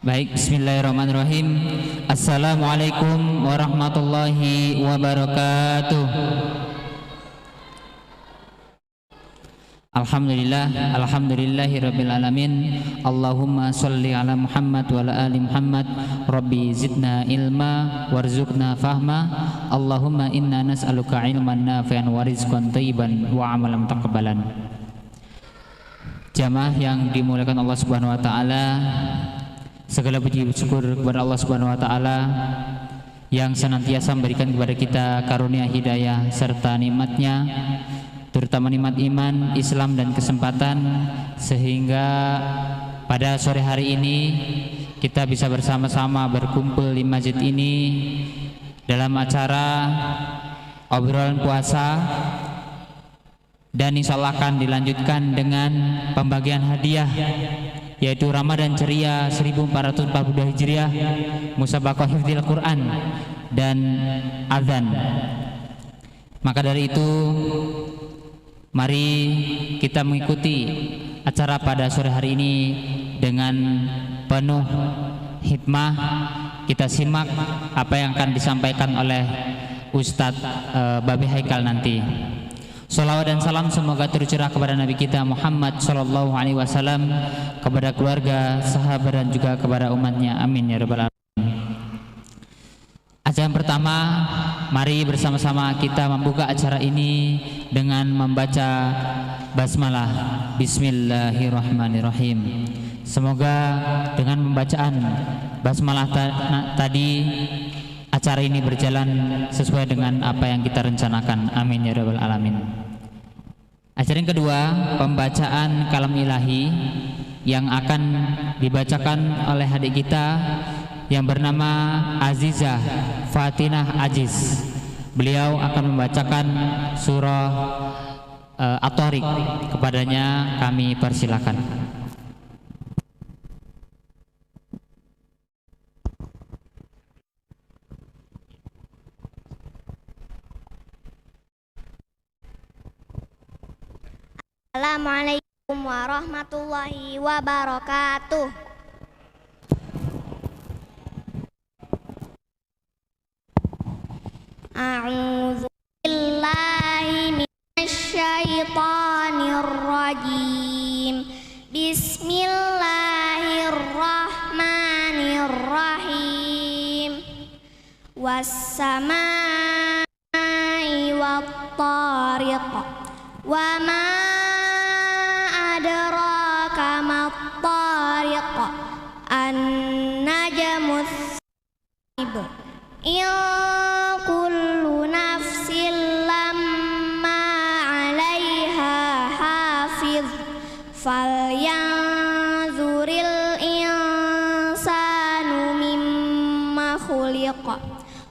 Baik, bismillahirrahmanirrahim. Assalamualaikum warahmatullahi wabarakatuh. Alhamdulillahirabbil alamin. Allahumma sholli ala Muhammad wa ala ali Muhammad. Rabbi zidna ilma warzuqna fahma. Allahumma inna nas'aluka ilman nafi'an wa rizqan thayyiban wa amalan mutaqabbalan. Jamaah yang dimuliakan Allah Subhanahu wa taala, segala puji syukur kepada Allah Subhanahu wa taala yang senantiasa memberikan kepada kita karunia hidayah serta nikmatnya, terutama nikmat iman, Islam dan kesempatan, sehingga pada sore hari ini kita bisa bersama-sama berkumpul di masjid ini dalam acara obrolan puasa, dan insya Allah akan dilanjutkan dengan pembagian hadiah, yaitu Ramadan Ceria 1442 Hijriah, Musabaqah Hifdzil Quran dan Azan. Maka dari itu, mari kita mengikuti acara pada sore hari ini dengan penuh hikmah. Kita simak apa yang akan disampaikan oleh Ustadz Babi Haikal nanti. Salawat dan salam semoga tercurah kepada Nabi kita Muhammad sallallahu alaihi wasallam, kepada keluarga, sahabat dan juga kepada umatnya. Amin ya rabbal alamin. Acara pertama, mari bersama-sama kita membuka acara ini dengan membaca basmalah. Bismillahirrahmanirrahim. Semoga dengan pembacaan basmalah tadi acara ini berjalan sesuai dengan apa yang kita rencanakan. Amin ya rabbal alamin. Acara yang kedua, pembacaan kalam ilahi yang akan dibacakan oleh adik kita yang bernama Azizah Fatinah Aziz. Beliau akan membacakan surah At-Tariq. Kepadanya kami persilakan. Assalamualaikum warahmatullahi wabarakatuh. A'udzu billahi minasyaitonir rajim. Bismillahirrahmanirrahim. Was-samaa'i wat-tariq. Wa ma adraka mat-tariq. An-najmus sahib. In kullu nafsin lamma 'alaiha hafiz. Falyanzuril insanu mimma khuliqa.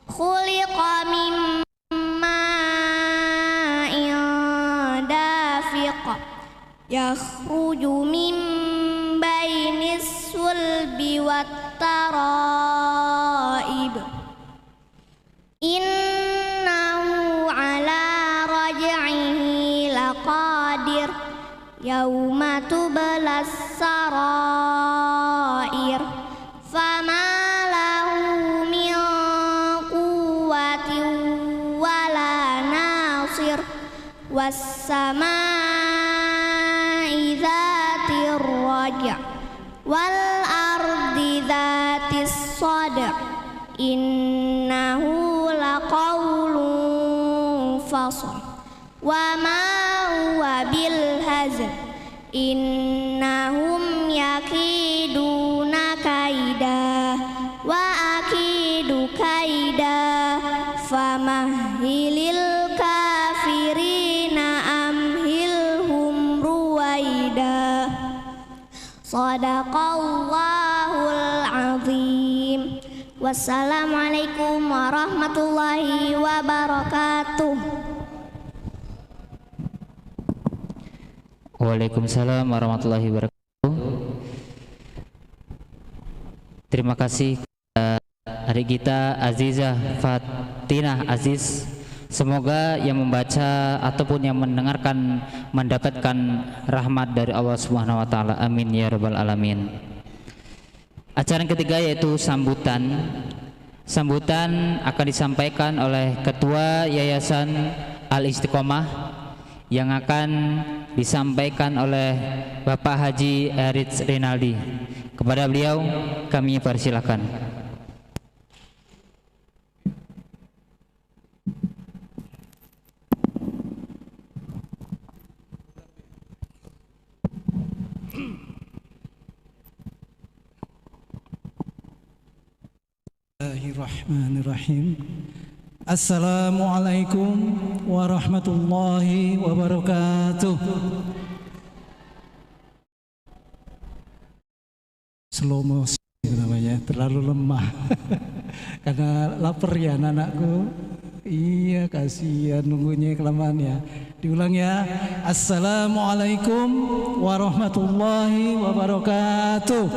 Khuliqa mimma yakhruju min bainis sulbi wat taraib. Innahu ala raj'ihi laqadir. Yauma tublas sarair. Fama lahu min quwwatin wala nasir. Was-samaa'i dzatir raja' wal ardi dzatis sadr. Innahu laqawlun fasl. Wa ma huwa bil hazl. Innahum yakiduna kaida wa akidu kaida. Famahilil kafirina amhilhum ruwaida. Shadaqallahul azim. Wassalamualaikum warahmatullahi wabarakatuh. Waalaikumsalam warahmatullahi wabarakatuh. Terima kasih kepada adik kita Azizah Fatinah Aziz. Semoga yang membaca ataupun yang mendengarkan mendapatkan rahmat dari Allah Subhanahu wa taala. Amin ya rabbal alamin. Acara yang ketiga yaitu sambutan. Sambutan akan disampaikan oleh Ketua Yayasan Al-Istiqomah yang akan disampaikan oleh Bapak Haji Eritz Rinaldi. Kepada beliau kami persilakan. Bismillahirrahmanirrahim. Assalamualaikum warahmatullahi wabarakatuh. Slow motion namanya, terlalu lemah. Karena lapar ya anak-anakku. Iya, kasihan nunggunya kelamaan ya. Diulang ya. Assalamualaikum warahmatullahi wabarakatuh.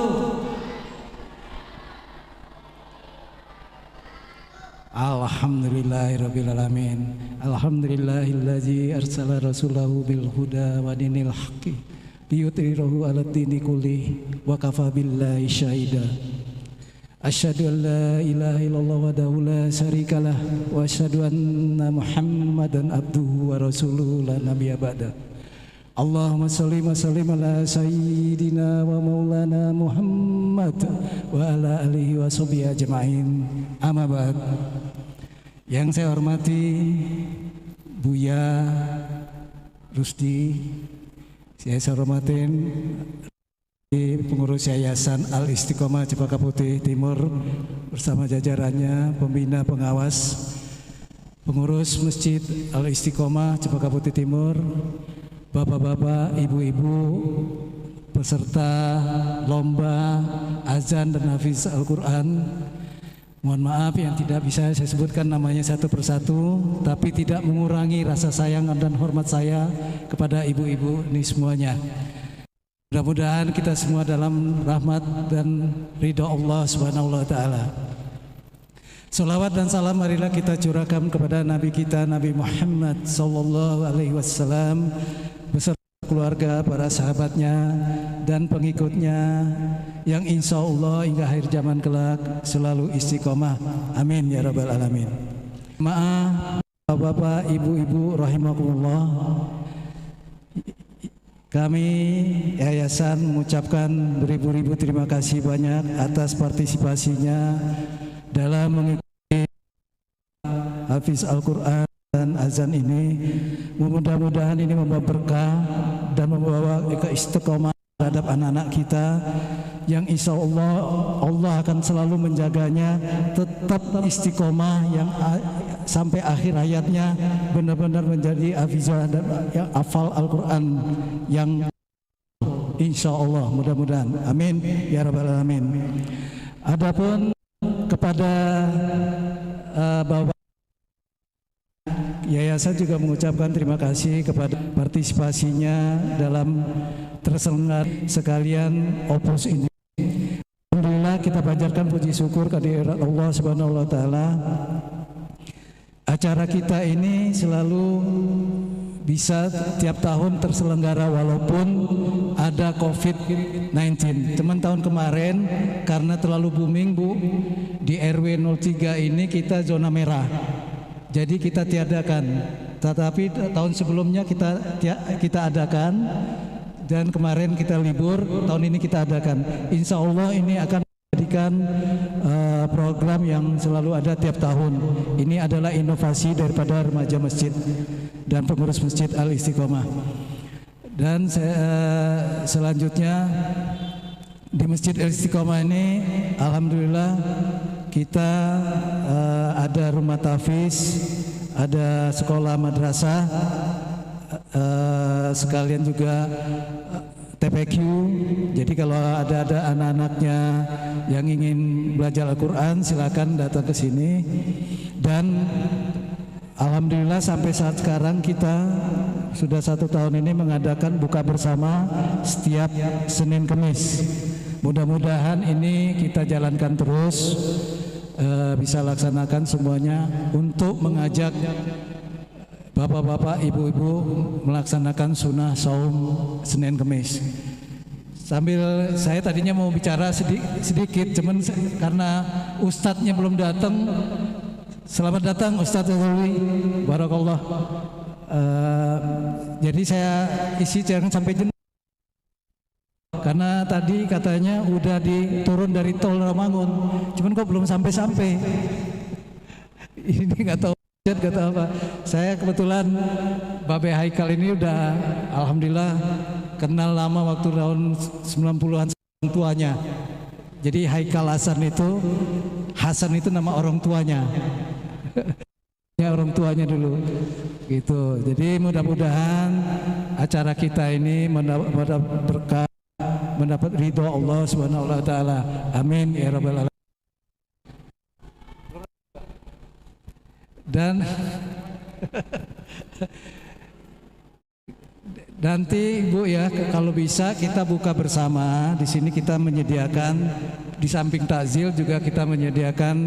Alhamdulillahirrabbilalamin. Alhamdulillahillazi arsala rasulahu bil huda wa dinil haqqi liyudhhirahu 'alad dini kulli wa kafa billahi syahida. Asyhadu an la ilaha illallah wahdahu la syarikalah wa asyhadu anna Muhammadan abduhu wa rasuluhu la nabiyya ba'da. Allahumma shalli wa sallim ala sayyidina wa maulana Muhammad wa ala alihi wa sahbihi ajma'in. Amma ba'd. Yang saya hormati Buya Rusdi, saya hormatin pengurus Yayasan Al-Istiqomah Cempaka Putih Timur bersama jajarannya, pembina pengawas, pengurus Masjid Al-Istiqomah Cempaka Putih Timur, bapak-bapak, ibu-ibu, peserta lomba azan dan hafiz Al-Quran. Mohon maaf yang tidak bisa saya sebutkan namanya satu persatu, tapi tidak mengurangi rasa sayang dan hormat saya kepada ibu-ibu ini semuanya. Mudah-mudahan kita semua dalam rahmat dan ridha Allah Subhanahu wa Ta'ala. Salawat dan salam marilah kita curahkan kepada Nabi kita, Nabi Muhammad Sallallahu Alaihi Wasallam, beserta keluarga, para sahabatnya dan pengikutnya yang insya Allah hingga akhir zaman kelak selalu istiqomah. Amin ya rabbal alamin. Maaf bapak, ibu-ibu rahimakumullah, kami yayasan mengucapkan beribu-ribu terima kasih banyak atas partisipasinya dalam mengikuti hafiz Al-Quran dan azan ini. Mudah-mudahan ini membawa berkah dan membawa keistiqomah terhadap anak-anak kita yang insya Allah Allah akan selalu menjaganya tetap istiqomah yang sampai akhir hayatnya benar-benar menjadi hafizah dan yang hafal Al-Quran yang insya Allah, mudah-mudahan, amin ya rabbal alamin. Adapun kepada Bapak Yayasan juga mengucapkan terima kasih kepada partisipasinya dalam terselenggara sekalian opus ini. Alhamdulillah kita panjatkan puji syukur kehadirat Allah Subhanahu wa Ta'ala. Acara kita ini selalu bisa tiap tahun terselenggara walaupun ada COVID-19. Teman tahun kemarin karena terlalu booming Bu, di RW 03 ini kita zona merah. Jadi kita tiadakan, tetapi tahun sebelumnya kita adakan dan kemarin kita libur, tahun ini kita adakan. Insya Allah ini akan menjadikan program yang selalu ada tiap tahun. Ini adalah inovasi daripada remaja masjid dan pengurus Masjid Al-Istiqomah. Dan selanjutnya di Masjid Al-Istiqomah ini alhamdulillah kita ada rumah tahfiz, ada sekolah madrasah, sekalian juga TPQ. Jadi kalau ada anak-anaknya yang ingin belajar Al-Quran silakan datang ke sini. Dan alhamdulillah sampai saat sekarang kita sudah 1 tahun ini mengadakan buka bersama setiap Senin Kemis. Mudah-mudahan ini kita jalankan terus, bisa laksanakan semuanya untuk mengajak bapak-bapak, ibu-ibu melaksanakan sunnah saum Senin Kemis. Sambil saya tadinya mau bicara sedikit, cuman karena ustadznya belum datang. Selamat datang Ustadz Azuli, barakallah. Jadi saya isi jangan sampai jenuh. Karena tadi katanya udah diturun dari tol Ramangun, cuman kok belum sampai-sampai. Ini nggak tahu apa. Saya kebetulan Babe Haikal ini udah alhamdulillah kenal lama waktu tahun 90-an tuanya. Jadi Haikal Hasan itu nama orang tuanya. Ya orang tuanya dulu. Gitu. Jadi mudah-mudahan acara kita ini mendapat berkah, mendapat ridho Allah Subhanahu wa taala. Amin ya rabbal alamin. Dan nanti Bu ya, kalau bisa kita buka bersama. Di sini kita menyediakan di samping takjil juga kita menyediakan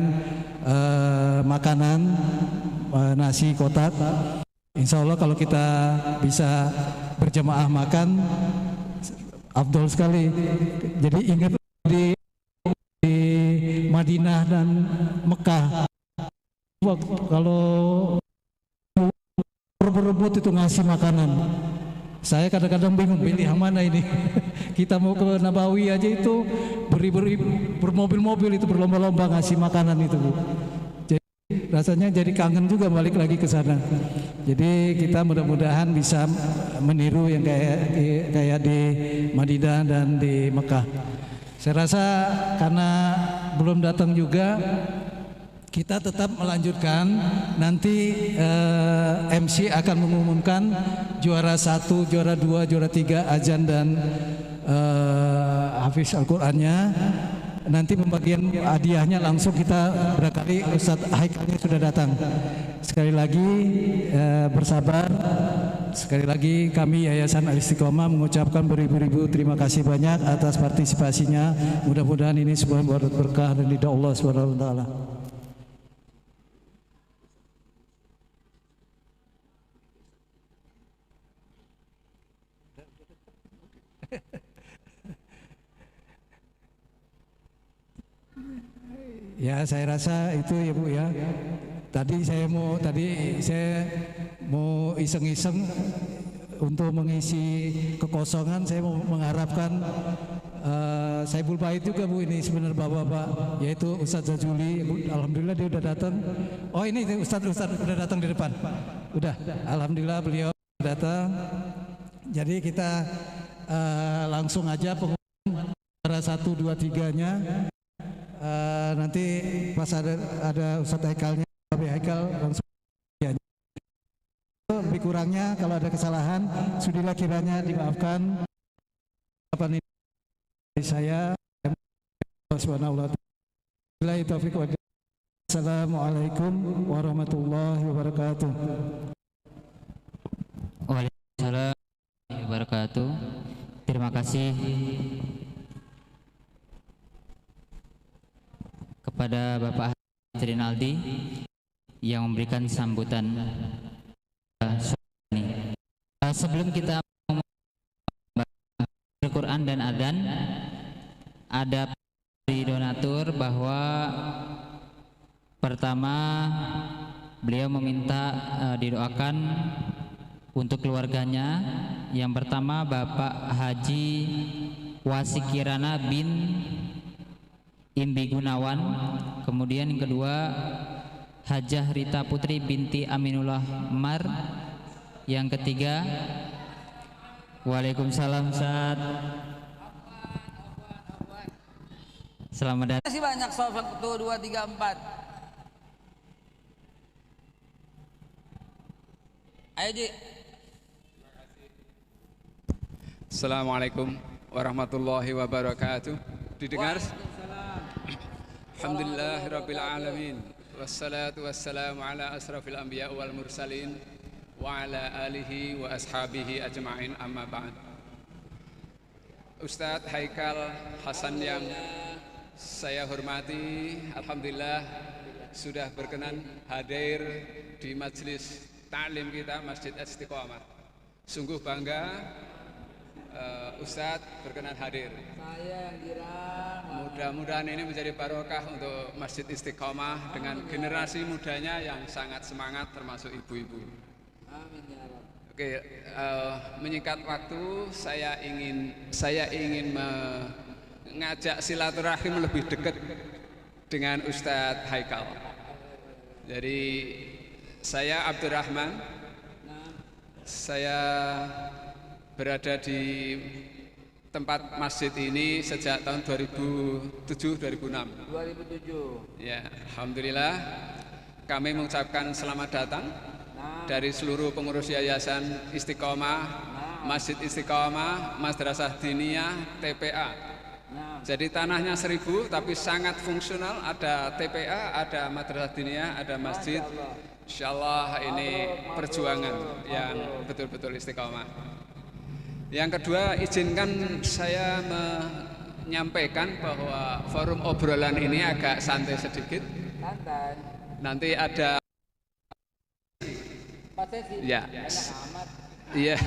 makanan, nasi kotak. Insya Allah kalau kita bisa berjamaah makan, afdol sekali. Jadi ingat di Madinah dan Mekah, kalau berebut itu ngasih makanan, saya kadang-kadang bingung pilih yang mana ini. Kita mau ke Nabawi aja itu bermobil-mobil itu berlomba-lomba ngasih makanan itu Bu. Jadi rasanya jadi kangen juga balik lagi ke sana. Jadi kita mudah-mudahan bisa meniru yang kayak di Madinah dan di Mekah. Saya rasa karena belum datang juga, kita tetap melanjutkan. Nanti MC akan mengumumkan juara 1, juara 2, juara 3 azan dan hafiz Al-Qur'annya. Nanti pembagian hadiahnya langsung kita barangkali Ustadz Haikalnya sudah datang. Sekali lagi bersabar. Sekali lagi kami Yayasan Al-Istiqomah mengucapkan beribu-ribu terima kasih banyak atas partisipasinya. Mudah-mudahan ini sebuah berkah dan ridha Allah Subhanahu wa taala. Ya saya rasa itu ya Bu ya. Tadi saya mau iseng-iseng untuk mengisi kekosongan. Saya mau mengharapkan Saibul Bait juga Bu ini sebenarnya bapak-bapak, yaitu Ustadz Zazuli. Alhamdulillah dia udah datang. Oh ini Ustadz udah datang di depan. Udah, alhamdulillah beliau datang. Jadi kita langsung aja pengumuman juara 1, 2, 3-nya. Nanti pas ada Ustadz Haikalnya, Babe Haikal langsung ya. Lebih kurangnya kalau ada kesalahan sudilah kiranya dimaafkan. Apa ini saya subhanallah. Assalamualaikum warahmatullahi wabarakatuh. Waalaikumsalam warahmatullahi wabarakatuh. Terima kasih kepada Bapak Rinaldi yang memberikan sambutan ini. Sebelum kita Al-Quran dan adzan, ada dari donatur bahwa pertama beliau meminta didoakan untuk keluarganya. Yang pertama Bapak Haji Wasikirana bin Imbi Gunawan, kemudian yang kedua Hajah Rita Putri binti Aminullah Mar, yang ketiga Waalaikumsalam Ustaz. Selamat datang. Terima kasih banyak. 1, 2, 3, 4. Ayo Ji. Assalamualaikum warahmatullahi wabarakatuh. Didengar? Alhamdulillahirabbil alamin. Wassalatu wassalamu ala asrafil anbiya wal mursalin wa ala alihi wa ashabihi ajma'in, amma ba'd. Ustadz Haikal Hasan yang saya hormati, alhamdulillah sudah berkenan hadir di majelis ta'lim kita Masjid Istiqomah. Sungguh bangga Ustadz berkenan hadir. Saya yang girang. Mudah-mudahan ini menjadi barokah untuk Masjid Istiqomah dengan generasi mudanya yang sangat semangat termasuk ibu-ibu. Amin ya Rabb. Oke, menyingkat waktu, saya ingin mengajak silaturahim lebih dekat dengan Ustadz Haikal. Jadi saya Abdurrahman, saya berada di tempat masjid ini sejak tahun 2007-2006. 2007. Ya, alhamdulillah kami mengucapkan selamat datang dari seluruh pengurus Yayasan Istiqomah, Masjid Istiqomah, Madrasah Diniyah, TPA. Jadi tanahnya 1000 tapi sangat fungsional, ada TPA, ada Madrasah Diniyah, ada masjid. Insyaallah ini perjuangan yang betul-betul istiqomah. Yang kedua, izinkan saya menyampaikan bahwa forum obrolan ini agak santai sedikit. Santai. Nanti ada ya, iya.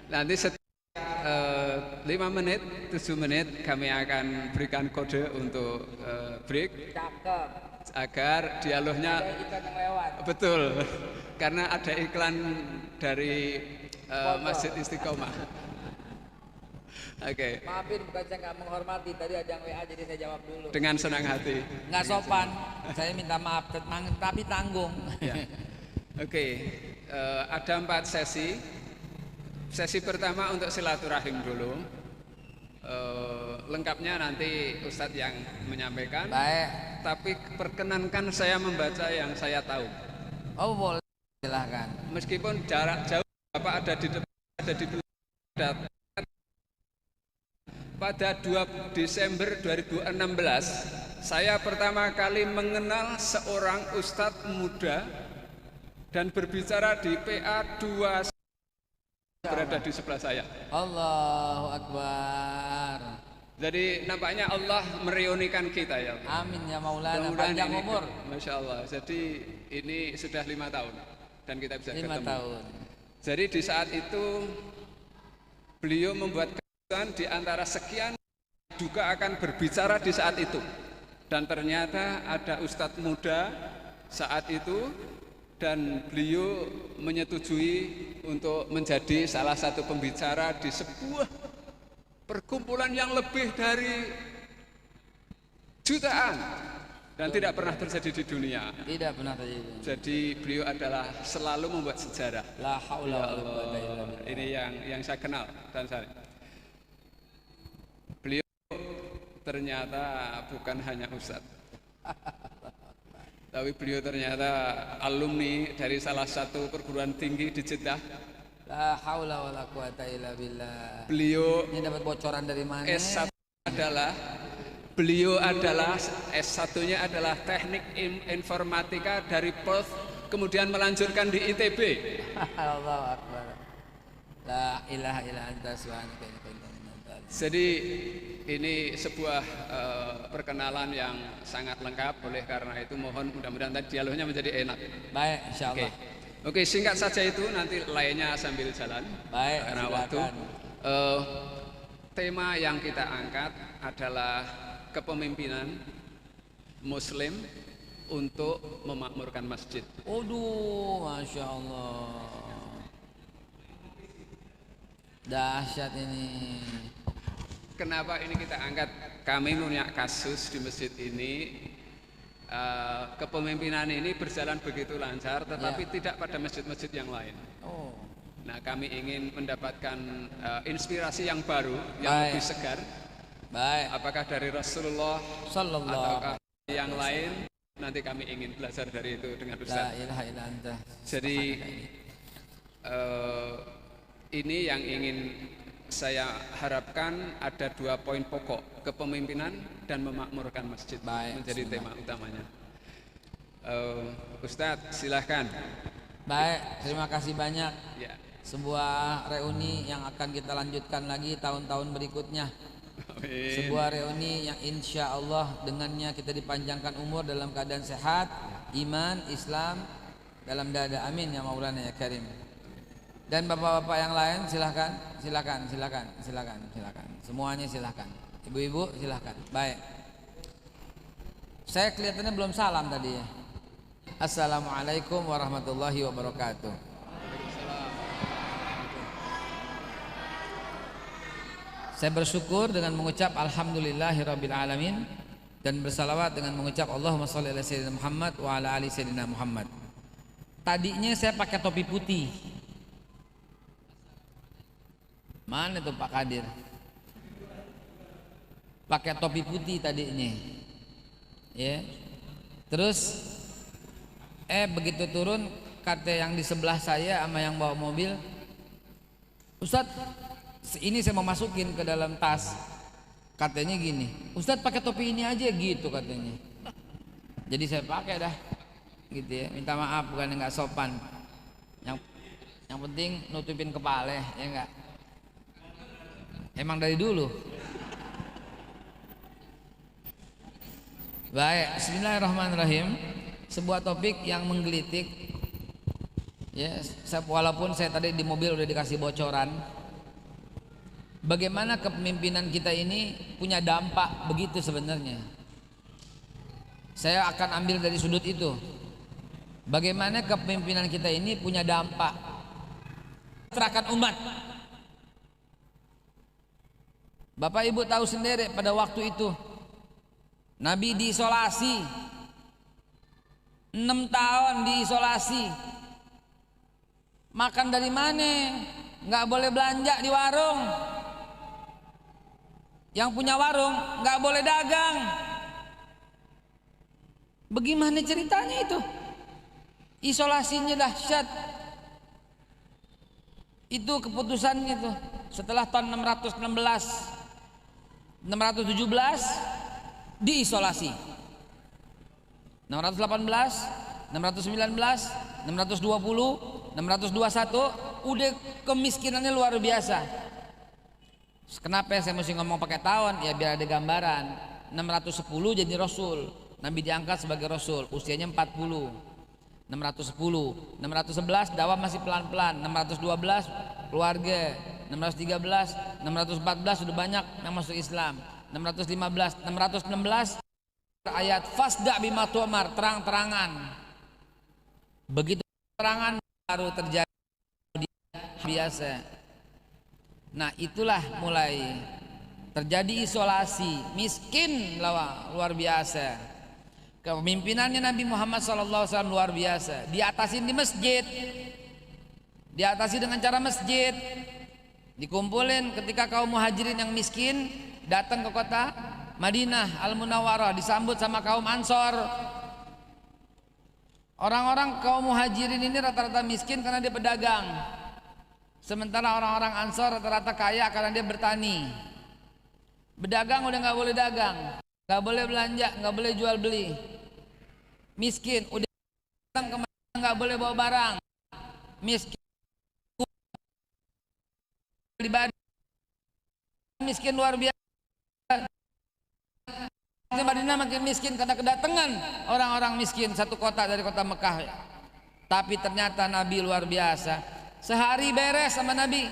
Nanti setiap 5 menit, 7 menit kami akan berikan kode untuk break. Cakep. Agar dialognya betul, karena ada iklan dari Masjid Istiqomah. Oke. Maafin bukan saya nggak menghormati, tadi ada yang WA jadi saya jawab dulu. Dengan senang hati. Nggak sopan, saya minta maaf, tapi tanggung. Ya. Oke, ada 4 sesi. Sesi pertama untuk silaturahim dulu. Lengkapnya nanti Ustadz yang menyampaikan. Baik. Tapi perkenankan saya membaca yang saya tahu. Oh boleh, silahkan. Meskipun jarak jauh, Bapak ada di depan, ada di belakang. Pada 2 Desember 2016, saya pertama kali mengenal seorang ustadz muda dan berbicara di PA 2 berada di sebelah saya. Allahu Akbar. Jadi nampaknya Allah mereunikan kita ya. Amin ya Maulana. Mudah-mudahan Panjang ini, umur. Masya Allah. Jadi ini sudah 5 tahun dan kita bisa 5 ketemu. tahun. Jadi di saat itu beliau membuat keputusan di antara sekian juga akan berbicara di saat itu. Dan ternyata ada ustadz muda saat itu dan beliau menyetujui untuk menjadi salah satu pembicara di sebuah perkumpulan yang lebih dari jutaan dan tidak pernah terjadi di dunia. Tidak pernah terjadi. Jadi beliau adalah selalu membuat sejarah. La haula wala quwwata illa billah. Ini yang saya kenal dan saya. Beliau ternyata bukan hanya ustadz, tapi beliau ternyata alumni dari salah satu perguruan tinggi di Jeddah. La haula wala quwwata illa billah. Beliau Ini dapat bocoran dari mana? S1 adalah S1-nya adalah Teknik Informatika dari Perth, kemudian melanjutkan di ITB. Allahu Akbar. La ilaha illa anta subhanaka inni kuntu minadh dhalimin. Jadi ini sebuah perkenalan yang sangat lengkap. Oleh karena itu mohon mudah-mudahan tadi dialognya menjadi enak. Baik, insyaallah. Oke, singkat saja itu, nanti lainnya sambil jalan. Baik, karena silakan. waktu. Tema yang kita angkat adalah kepemimpinan Muslim untuk memakmurkan masjid. Waduh, masya Allah. Dahsyat ini. Kenapa ini kita angkat? Kami punya kasus di masjid ini. Kepemimpinan ini berjalan begitu lancar, tetapi tidak pada masjid-masjid yang lain. Oh. Nah, kami ingin mendapatkan inspirasi yang baru, yang Baik. lebih segar. Baik. Apakah dari Rasulullah Sallallahu. ataukah yang lain? Nanti kami ingin belajar dari itu dengan La Ustaz. ilaha illa anta. Jadi ini yang ingin saya harapkan, ada 2 poin pokok, kepemimpinan dan memakmurkan masjid. Baik, menjadi tema utamanya. Ustadz silahkan. Baik, terima kasih banyak. Ya. Sebuah reuni yang akan kita lanjutkan lagi tahun-tahun berikutnya. Amin. Sebuah reuni yang insya Allah dengannya kita dipanjangkan umur dalam keadaan sehat, iman, Islam dalam dada. Amin ya Maulana ya Karim. Dan bapak-bapak yang lain silakan. Semuanya silakan. Ibu-ibu silakan. Baik. Saya kelihatannya belum salam tadi ya. Assalamualaikum warahmatullahi wabarakatuh. Saya bersyukur dengan mengucap alhamdulillahirabbil alamin dan bersalawat dengan mengucap Allahumma shalli ala sayyidina Muhammad wa ala ali sayyidina Muhammad. Tadinya saya pakai topi putih. Mana tuh Pak Kadir? Pakai topi putih tadinya. Ya. Terus begitu turun kata yang di sebelah saya sama yang bawa mobil, Ustadz, ini saya mau masukin ke dalam tas. Katanya gini, Ustadz pakai topi ini aja gitu katanya. Jadi saya pakai dah, gitu ya. Minta maaf bukan nggak sopan. Yang penting nutupin kepala ya enggak. Emang dari dulu. Baik, bismillahirrahmanirrahim. Sebuah topik yang menggelitik. Ya, walaupun saya tadi di mobil udah dikasih bocoran. Bagaimana kepemimpinan kita ini punya dampak begitu sebenarnya. Saya akan ambil dari sudut itu. Bagaimana kepemimpinan kita ini punya dampak terhadap umat. Bapak Ibu tahu sendiri pada waktu itu Nabi diisolasi 6 tahun diisolasi. Makan dari mana? Nggak boleh belanja di warung. Yang punya warung nggak boleh dagang. Bagaimana ceritanya itu? Isolasinya dahsyat. Itu keputusannya itu setelah tahun 617 diisolasi. 618, 619, 620, 621 udah kemiskinannya luar biasa. Kenapa saya mesti ngomong pakai tahun? Ya biar ada gambaran. 610 jadi rasul. Nabi diangkat sebagai rasul, usianya 40. 610, 611 dakwah masih pelan-pelan. 612 keluarga. 613, 614 sudah banyak yang masuk Islam. 615, 616 ayat fasda bima tu'mar, terang-terangan. Begitu terangan baru terjadi biasa. Nah itulah mulai terjadi isolasi, miskin luar biasa. Kepemimpinannya Nabi Muhammad SAW luar biasa. Diatasin di masjid, diatasi dengan cara masjid. Dikumpulin ketika kaum muhajirin yang miskin datang ke kota Madinah Al-Munawwarah, disambut sama kaum Ansor. Orang-orang kaum muhajirin ini rata-rata miskin karena dia pedagang. Sementara orang-orang Ansor rata-rata kaya karena dia bertani. Berdagang udah nggak boleh dagang, nggak boleh belanja, nggak boleh jual beli. Miskin udah datang ke Madinah nggak boleh bawa barang. Miskin miskin luar biasa. Di Madinah makin miskin karena kedatangan orang-orang miskin satu kota dari kota Mekah. Tapi ternyata Nabi luar biasa. Sehari beres sama Nabi.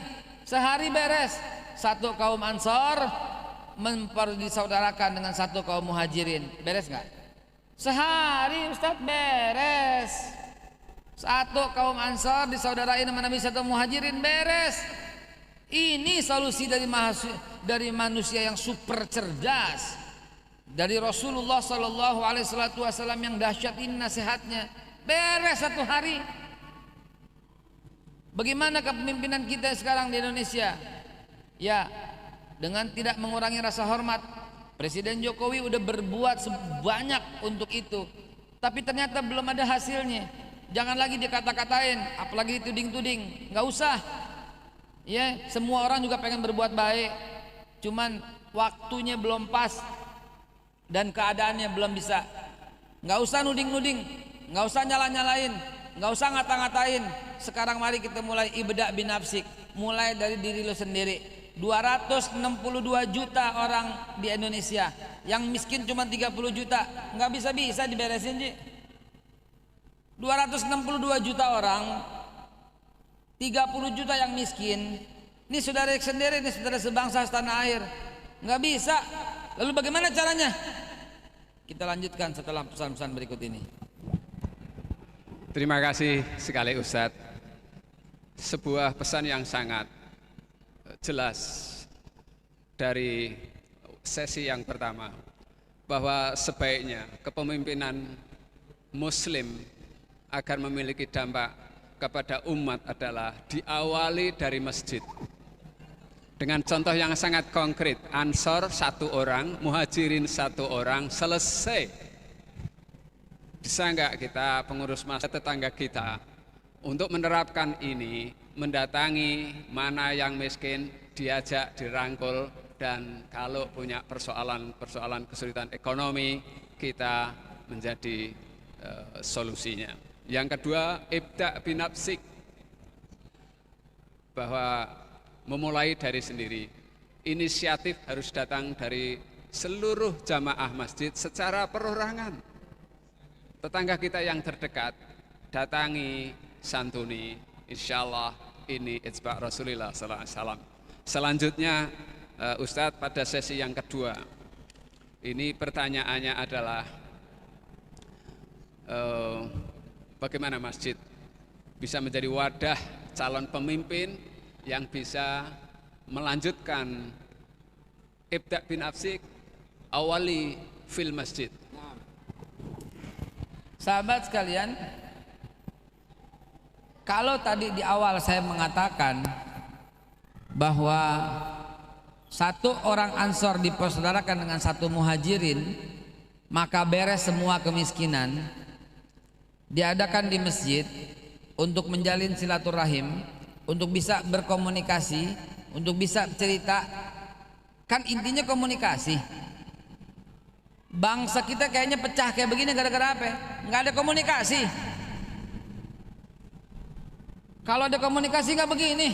Sehari beres. Satu kaum Ansor memperdisaudarakan dengan satu kaum Muhajirin. Beres nggak? Sehari Ustaz beres. Satu kaum Ansor disaudarain sama Nabi, satu Muhajirin, beres. Ini solusi dari manusia yang super cerdas, dari Rasulullah Sallallahu Alaihi Wasallam yang dahsyat ini nasihatnya. Beres satu hari. Bagaimana kepemimpinan kita sekarang di Indonesia? Ya, dengan tidak mengurangi rasa hormat, Presiden Jokowi udah berbuat sebanyak untuk itu, tapi ternyata belum ada hasilnya. Jangan lagi dikata-katain, apalagi dituding-tuding. Nggak usah. Ya, semua orang juga pengen berbuat baik, cuman waktunya belum pas dan keadaannya belum bisa. Nggak usah nuding-nuding, nggak usah nyala-nyalain, nggak usah ngata-ngatain. Sekarang mari kita mulai ibda' binafsik, mulai dari diri lo sendiri. 262 juta orang di Indonesia, yang miskin cuma 30 juta, nggak bisa diberesin sih. 262 juta orang 30 juta yang miskin. Ini saudara sendiri, ini saudara sebangsa setanah air. Nggak bisa. Lalu bagaimana caranya? Kita lanjutkan setelah pesan-pesan berikut ini. Terima kasih sekali Ustadz. Sebuah pesan yang sangat jelas dari sesi yang pertama, bahwa sebaiknya kepemimpinan Muslim agar memiliki dampak kepada umat adalah diawali dari masjid. Dengan contoh yang sangat konkret, Ansor 1 orang, Muhajirin 1 orang, selesai. Bisa enggak kita pengurus masjid tetangga kita untuk menerapkan ini, mendatangi mana yang miskin, diajak, dirangkul, dan kalau punya persoalan kesulitan ekonomi, kita menjadi solusinya. Yang kedua, ibda' binafsik, bahwa memulai dari sendiri. Inisiatif harus datang dari seluruh jamaah masjid secara perorangan. Tetangga kita yang terdekat, datangi, santuni, insya Allah ini ijba' Rasulullah SAW. Selanjutnya Ustadz, pada sesi yang kedua, ini pertanyaannya adalah bagaimana masjid bisa menjadi wadah calon pemimpin yang bisa melanjutkan ibda' binafsik awali fil masjid. Sahabat sekalian, kalau tadi di awal saya mengatakan bahwa 1 orang Ansor dipersaudarakan dengan 1 Muhajirin, maka beres semua kemiskinan. Diadakan di masjid untuk menjalin silaturahim, untuk bisa berkomunikasi, untuk bisa cerita. Kan intinya komunikasi. Bangsa kita kayaknya pecah kayak begini gara-gara apa? Nggak ada komunikasi. Kalau ada komunikasi nggak begini.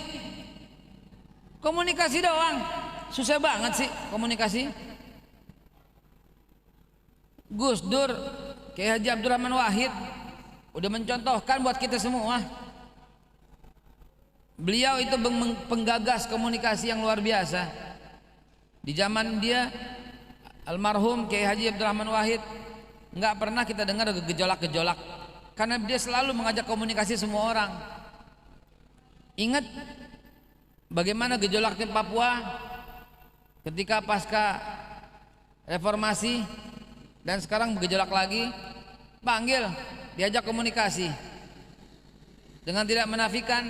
Komunikasi doang. Susah banget sih komunikasi. Gus Dur, Kiai Haji Abdurrahman Wahid udah mencontohkan buat kita semua. Beliau itu penggagas komunikasi yang luar biasa. Di zaman dia, almarhum Kiai Haji Abdurrahman Wahid, nggak pernah kita dengar gejolak-gejolak, karena dia selalu mengajak komunikasi semua orang. Ingat bagaimana gejolak di Papua ketika pasca reformasi, dan sekarang bergejolak lagi. Panggil, diajak komunikasi. Dengan tidak menafikan,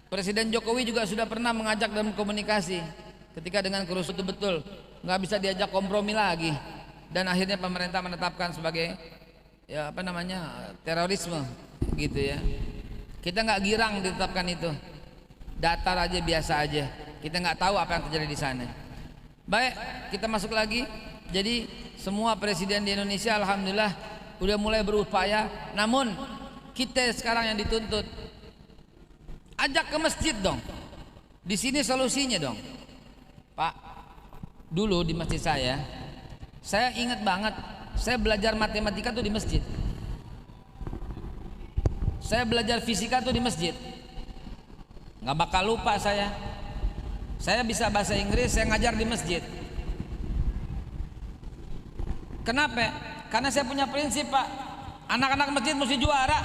Presiden Jokowi juga sudah pernah mengajak dalam komunikasi. Ketika dengan kerusuhan betul nggak bisa diajak kompromi lagi, dan akhirnya pemerintah menetapkan sebagai terorisme gitu ya. Kita nggak girang ditetapkan itu, datar aja, biasa aja. Kita nggak tahu apa yang terjadi di sana. Baik, kita masuk lagi. Jadi semua presiden di Indonesia alhamdulillah udah mulai berupaya, namun kita sekarang yang dituntut ajak ke masjid dong. Di sini solusinya dong. Pak, dulu di masjid saya ingat banget, saya belajar matematika tuh di masjid. Saya belajar fisika tuh di masjid. Nggak bakal lupa saya. Saya bisa bahasa Inggris, saya ngajar di masjid. Kenapa? Karena saya punya prinsip, Pak. Anak-anak masjid mesti juara.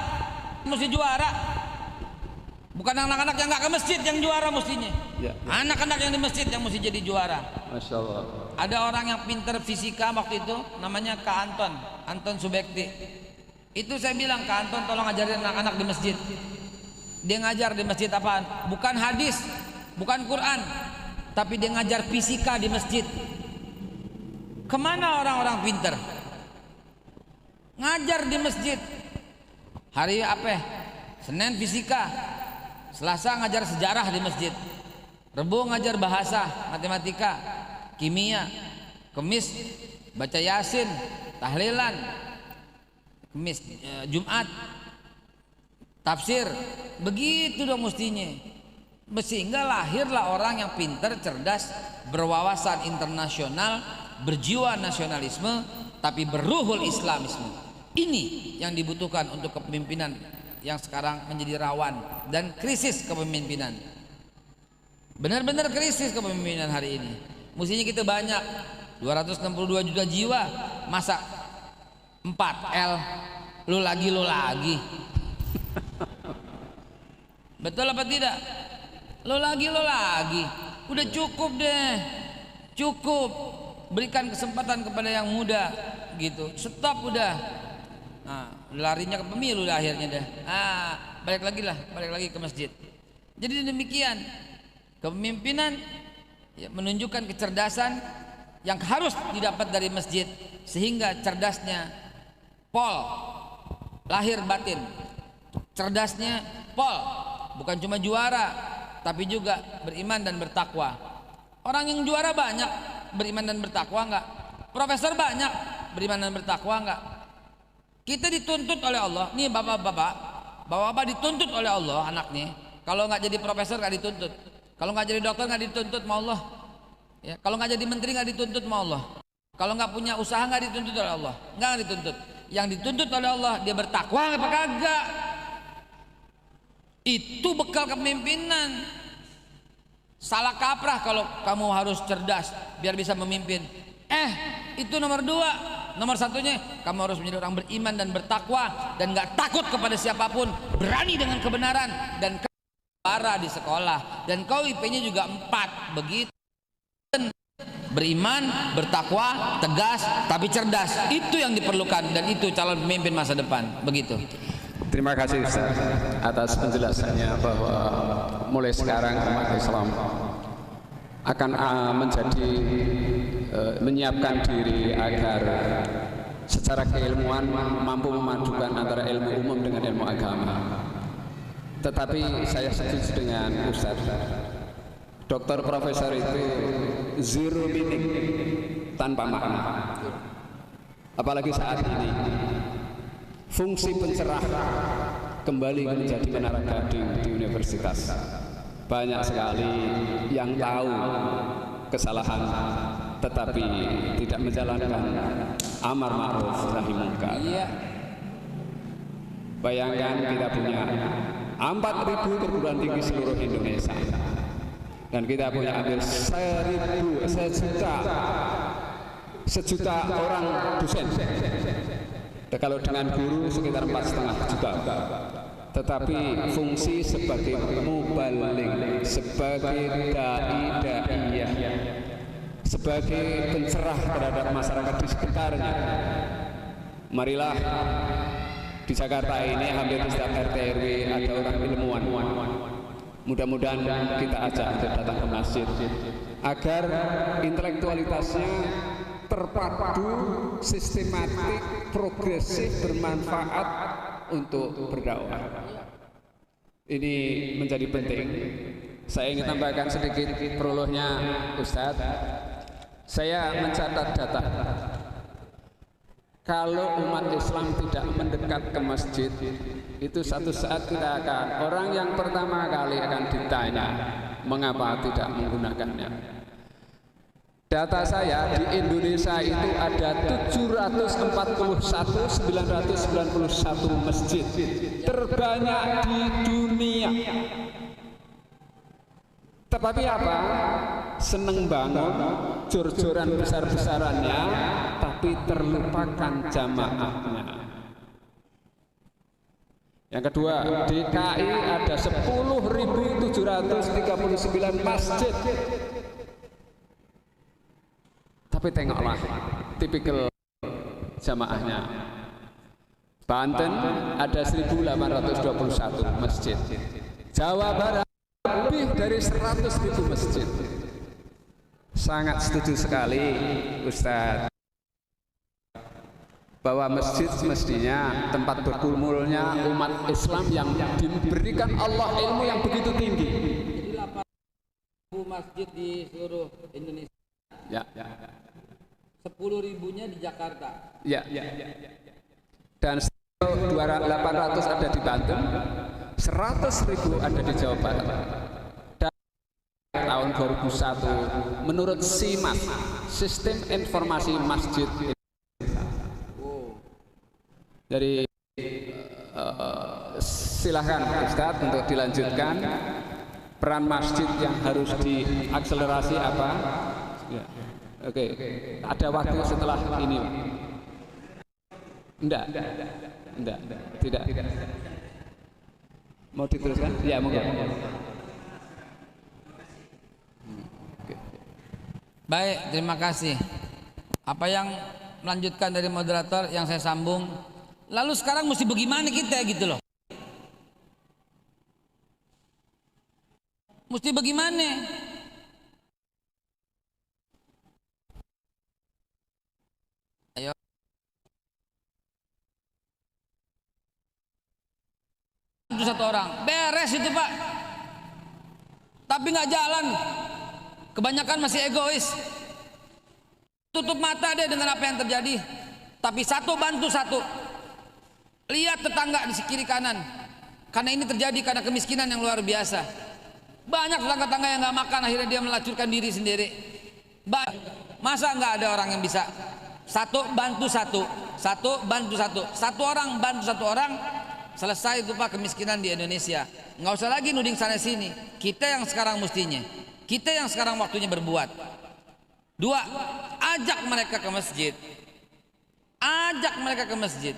Mesti juara. Bukan anak-anak yang nggak ke masjid yang juara mestinya. Anak-anak yang di masjid yang mesti jadi juara. Masya Allah. Ada orang yang pinter fisika waktu itu, namanya Kak Anton Subekti. Itu saya bilang, Kak Anton tolong ajarin anak-anak di masjid. Dia ngajar di masjid apaan? Bukan hadis, bukan Quran, tapi dia ngajar fisika di masjid. Kemana orang-orang pinter? Ngajar di masjid. Hari apa? Senin fisika, Selasa ngajar sejarah di masjid, Rebo ngajar bahasa, matematika, kimia, Kemis baca Yasin, tahlilan, Kemis, Jumat tafsir. Begitu dong mestinya. Sehingga lahirlah orang yang pintar, cerdas, berwawasan internasional, berjiwa nasionalisme, tapi berruhul islamisme. Ini yang dibutuhkan untuk kepemimpinan yang sekarang menjadi rawan dan krisis kepemimpinan. Benar-benar krisis kepemimpinan hari ini. Mestinya kita banyak 262 juta jiwa, masa 4L lu lagi betul apa tidak? Lu lagi udah cukup deh, cukup. Berikan kesempatan kepada yang muda gitu, stop udah. Nah, larinya ke pemilu dah akhirnya dah. Balik lagi ke masjid. Jadi demikian, kepemimpinan ya, menunjukkan kecerdasan yang harus didapat dari masjid, sehingga cerdasnya pol lahir batin, cerdasnya pol bukan cuma juara tapi juga beriman dan bertakwa. Orang yang juara banyak beriman dan bertakwa enggak? Profesor banyak beriman dan bertakwa enggak? Kita dituntut oleh Allah. Nih bapak-bapak dituntut oleh Allah anaknya. Kalau enggak jadi profesor enggak dituntut. Kalau enggak jadi dokter enggak dituntut sama Allah. Ya, kalau enggak jadi menteri enggak dituntut sama Allah. Kalau enggak punya usaha enggak dituntut oleh Allah. Enggak dituntut. Yang dituntut oleh Allah dia bertakwa apa kagak? Itu bekal kepemimpinan. Salah kaprah kalau kamu harus cerdas biar bisa memimpin. Itu nomor 2. Nomor satunya kamu harus menjadi orang beriman dan bertakwa dan gak takut kepada siapapun, berani dengan kebenaran, dan juara di sekolah, dan kau IP-nya juga 4. Begitu. Beriman, bertakwa, tegas tapi cerdas. Itu yang diperlukan dan itu calon pemimpin masa depan. Begitu. Terima kasih Ustaz atas penjelasannya bahwa mulai sekarang umat Islam akan menyiapkan diri agar secara keilmuan mampu memadukan antara ilmu umum dengan ilmu agama. Tetapi saya setuju dengan Ustaz, doktor profesor itu zero meaning, tanpa makna. Apalagi saat ini fungsi pencerah kembali menjadi menara gading di universitas. Banyak sekali yang tahu kesalahan tetapi tidak menjalankan amar ma'ruf nahi munkar. Bayangkan kita punya 4.000 perguruan tinggi seluruh Indonesia dan kita punya hampir 1 juta orang dosen. Kalau dengan guru sekitar 4,5 juta. Tetapi fungsi sebagai mubaligh, sebagai dai-daiyah, sebagai pencerah terhadap masyarakat di sekitarnya. Marilah di Jakarta ini hampir di setiap RT RW ada orang ilmuwan. Mudah-mudahan kita ajak untuk datang ke masjid agar intelektualitasnya terpadu, sistematik, progresif, bermanfaat untuk berdakwah. Ini menjadi penting. Saya ingin tambahkan sedikit prolognya Ustadz. Saya mencatat data. Kalau umat Islam tidak mendekat ke masjid, itu satu saat kita akan, orang yang pertama kali akan ditanya mengapa tidak menggunakannya. Data saya di Indonesia itu ada 741.991 masjid, terbanyak di dunia. Tetapi apa? Seneng bangun, jor-joran besar-besarannya, tapi terlupakan jamaahnya. Yang kedua, DKI ada 10.739 masjid. Tapi tengoklah tipikal jamaahnya. Banten ada 1.821 masjid. Jawa Barat lebih dari 100.000 masjid. Sangat setuju sekali Ustadz bahwa masjid semestinya tempat berkumpulnya umat Islam yang diberikan Allah ilmu yang begitu tinggi. Jadi 8.000 masjid di seluruh Indonesia. Ya. 10.000-nya di Jakarta. Ya. Dan 800 ada di Banten, 100.000 ada di Jawa Barat. Dan tahun 2001 menurut SIMAS, Sistem Informasi Masjid Indonesia, dari Silahkan Ustadz untuk dilanjutkan. Peran masjid yang harus diakselerasi apa? Ya. Oke, ada waktu setelah ini. Enggak, tidak. Mau diteruskan? Ya, monggo. Baik, terima kasih. Apa yang melanjutkan dari moderator yang saya sambung. Lalu sekarang mesti bagaimana kita gitu loh? Mesti bagaimana? Ayo. Itu satu orang, beres itu Pak. Tapi nggak jalan. Kebanyakan masih egois. Tutup mata deh dengan apa yang terjadi. Tapi satu bantu satu. Lihat tetangga di kiri kanan. Karena ini terjadi karena kemiskinan yang luar biasa. Banyak tetangga-tetangga yang nggak makan, akhirnya dia melacurkan diri sendiri. Masa nggak ada orang yang bisa satu bantu satu, satu bantu satu, satu orang bantu satu orang, selesai itu Pak kemiskinan di Indonesia. Nggak usah lagi nuding sana sini. Kita yang sekarang mestinya, kita yang sekarang waktunya berbuat. Dua, ajak mereka ke masjid. Ajak mereka ke masjid.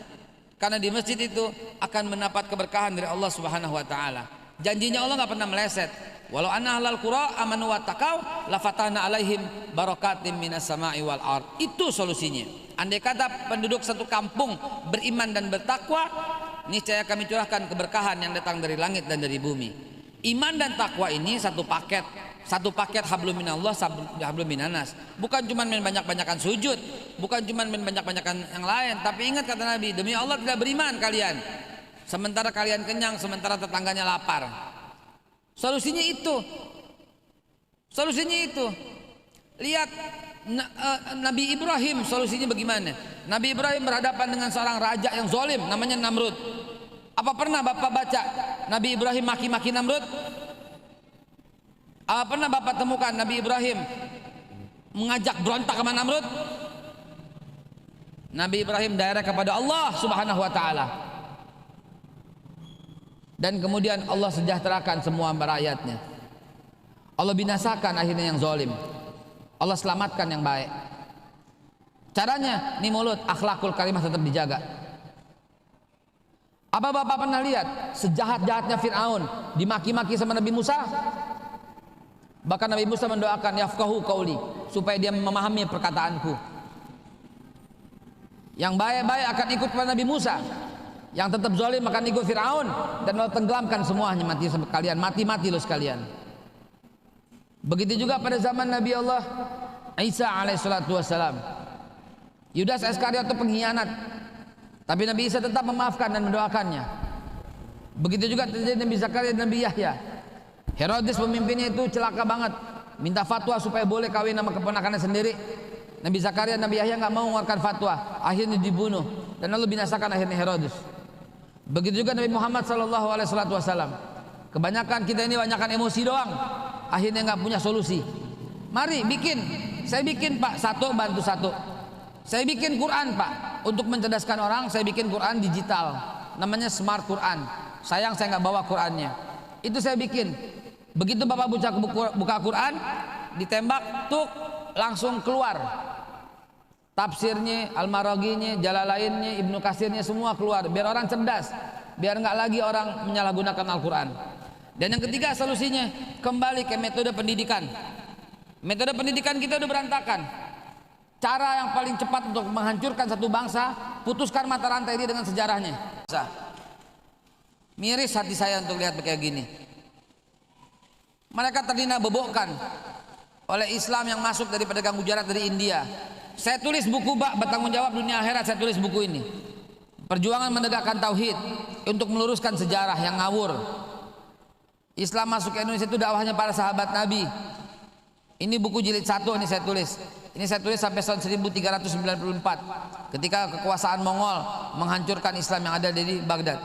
Karena di masjid itu akan mendapat keberkahan dari Allah Subhanahu wa taala. Janjinya Allah nggak pernah meleset. Walau anna ahlal qura amanu wattaqau lafatahna alaihim barakatim minas sama'i wal ard. Itu solusinya. Andai kata penduduk satu kampung beriman dan bertakwa, niscaya kami curahkan keberkahan yang datang dari langit dan dari bumi. Iman dan takwa ini satu paket. Satu paket hablum minallah, hablum minanas. Bukan cuma main banyak-banyakan sujud, bukan cuma main banyak-banyakan yang lain, tapi ingat kata Nabi, demi Allah tidak beriman kalian. Sementara kalian kenyang, sementara tetangganya lapar. Solusinya itu. Solusinya itu. Lihat Nabi Ibrahim, solusinya bagaimana? Nabi Ibrahim berhadapan dengan seorang raja yang zalim namanya Namrud. Apa pernah Bapak baca Nabi Ibrahim maki-maki Namrud? Apa pernah Bapak temukan Nabi Ibrahim mengajak berontak sama Namrud? Nabi Ibrahim direct kepada Allah Subhanahu wa taala. Dan kemudian Allah sejahterakan semua rakyatnya. Allah binasakan akhirnya yang zalim. Allah selamatkan yang baik. Caranya, nih mulut, akhlakul karimah tetap dijaga. Apa Bapak pernah lihat sejahat-jahatnya Fir'aun dimaki-maki sama Nabi Musa? Bahkan Nabi Musa mendoakan yafqahu qauli, supaya dia memahami perkataanku. Yang baik-baik akan ikut kepada Nabi Musa. Yang tetap zalim akan ikut Fir'aun, dan Allah tenggelamkan semuanya, mati sekalian, mati-mati lo sekalian. Begitu juga pada zaman Nabi Allah Isa alaihissalatu wassalam. Yudas Iskariot itu pengkhianat, tapi Nabi Isa tetap memaafkan dan mendoakannya. Begitu juga terjadi Nabi Zakaria dan Nabi Yahya. Herodes pemimpinnya itu celaka banget, minta fatwa supaya boleh kawin sama keponakannya sendiri. Nabi Zakaria dan Nabi Yahya nggak mau mengeluarkan fatwa, akhirnya dibunuh, dan lalu binasakan akhirnya Herodes. Begitu juga Nabi Muhammad SAW. Kebanyakan kita ini banyakkan emosi doang, akhirnya nggak punya solusi. Mari bikin, saya bikin Pak, satu bantu satu. Saya bikin Quran Pak, untuk mencerdaskan orang. Saya bikin Quran digital, namanya Smart Quran. Sayang saya nggak bawa Qurannya. Itu saya bikin. Begitu Bapak buka Quran, ditembak, tuk, langsung keluar. Tafsirnya, Al-Maraghinya, Jalalainnya, Ibnu Katsirnya semua keluar. Biar orang cerdas, biar nggak lagi orang menyalahgunakan Al-Quran. Dan yang ketiga solusinya, kembali ke metode pendidikan. Metode pendidikan kita udah berantakan. Cara yang paling cepat untuk menghancurkan satu bangsa, putuskan mata rantai ini dengan sejarahnya. Miris hati saya untuk lihat kayak gini. Mereka terdina bebokkan oleh Islam yang masuk dari pedagang Gujarat dari India. Saya tulis buku bertanggung jawab dunia akhirat, saya tulis buku ini. Perjuangan menegakkan tauhid untuk meluruskan sejarah yang ngawur. Islam masuk ke Indonesia itu dakwahnya para sahabat Nabi. Ini buku jilid 1 ini saya tulis. Ini saya tulis sampai tahun 1394 ketika kekuasaan Mongol menghancurkan Islam yang ada di Baghdad.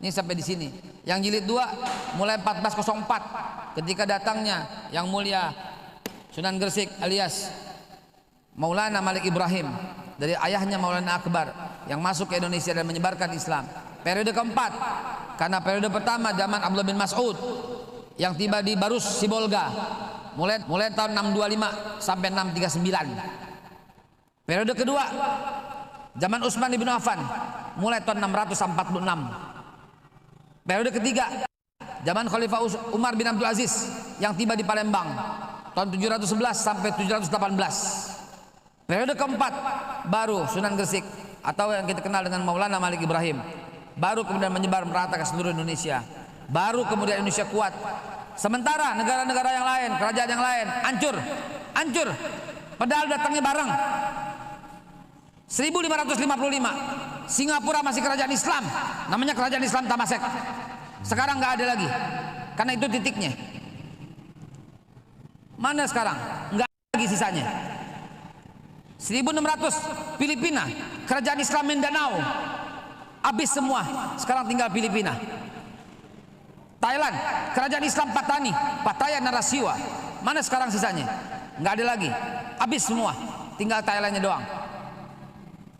Ini sampai di sini. Yang jilid 2 mulai 1404 ketika datangnya yang mulia Sunan Gresik alias Maulana Malik Ibrahim dari ayahnya Maulana Akbar yang masuk ke Indonesia dan menyebarkan Islam. Periode keempat, karena periode pertama zaman Abdullah bin Mas'ud yang tiba di Barus Sibolga mulai tahun 625 sampai 639. Periode kedua zaman Utsman bin Affan mulai tahun 646. Periode ketiga zaman Khalifah Umar bin Abdul Aziz yang tiba di Palembang tahun 711 sampai 718. Periode keempat baru Sunan Gresik atau yang kita kenal dengan Maulana Malik Ibrahim, baru kemudian menyebar merata ke seluruh Indonesia. Baru kemudian Indonesia kuat. Sementara negara-negara yang lain, kerajaan yang lain hancur. Padahal datangnya bareng. 1555 Singapura masih kerajaan Islam, namanya kerajaan Islam Tamasek. Sekarang nggak ada lagi, karena itu titiknya. Mana sekarang? Nggak ada lagi sisanya. 1600 Filipina, kerajaan Islam Mindanao, habis semua. Sekarang tinggal Filipina. Thailand, kerajaan Islam Pattaya Narasiwa, mana sekarang sisanya? Nggak ada lagi, habis semua. Tinggal Thailandnya doang.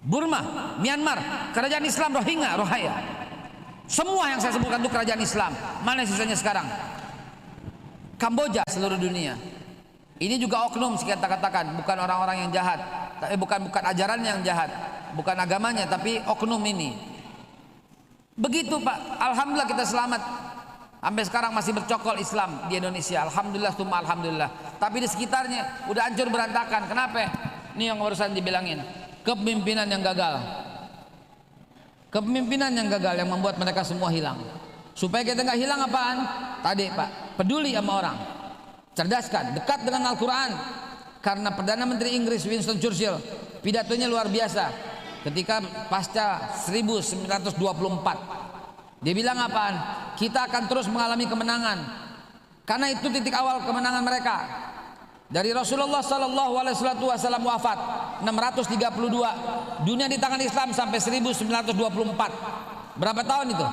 Burma, Myanmar, kerajaan Islam Rohingya. Semua yang saya sebutkan itu kerajaan Islam. Mana sisanya sekarang? Kamboja, seluruh dunia. Ini juga oknum, kita katakan, bukan orang-orang yang jahat, tapi bukan ajarannya yang jahat, bukan agamanya, tapi oknum ini. Begitu Pak. Alhamdulillah kita selamat. Sampai sekarang masih bercokol Islam di Indonesia. Alhamdulillah, summa alhamdulillah. Tapi di sekitarnya udah hancur berantakan. Kenapa? Ini yang barusan dibilangin. Kepemimpinan yang gagal. Kepemimpinan yang gagal yang membuat mereka semua hilang. Supaya kita nggak hilang apaan? Tadi Pak, peduli sama orang, cerdaskan, dekat dengan Al-Quran. Karena Perdana Menteri Inggris Winston Churchill pidatonya luar biasa ketika pasca 1924. Dia bilang apaan? Kita akan terus mengalami kemenangan, karena itu titik awal kemenangan mereka. Dari Rasulullah SAW wafat 632, dunia di tangan Islam sampai 1924. Berapa tahun itu?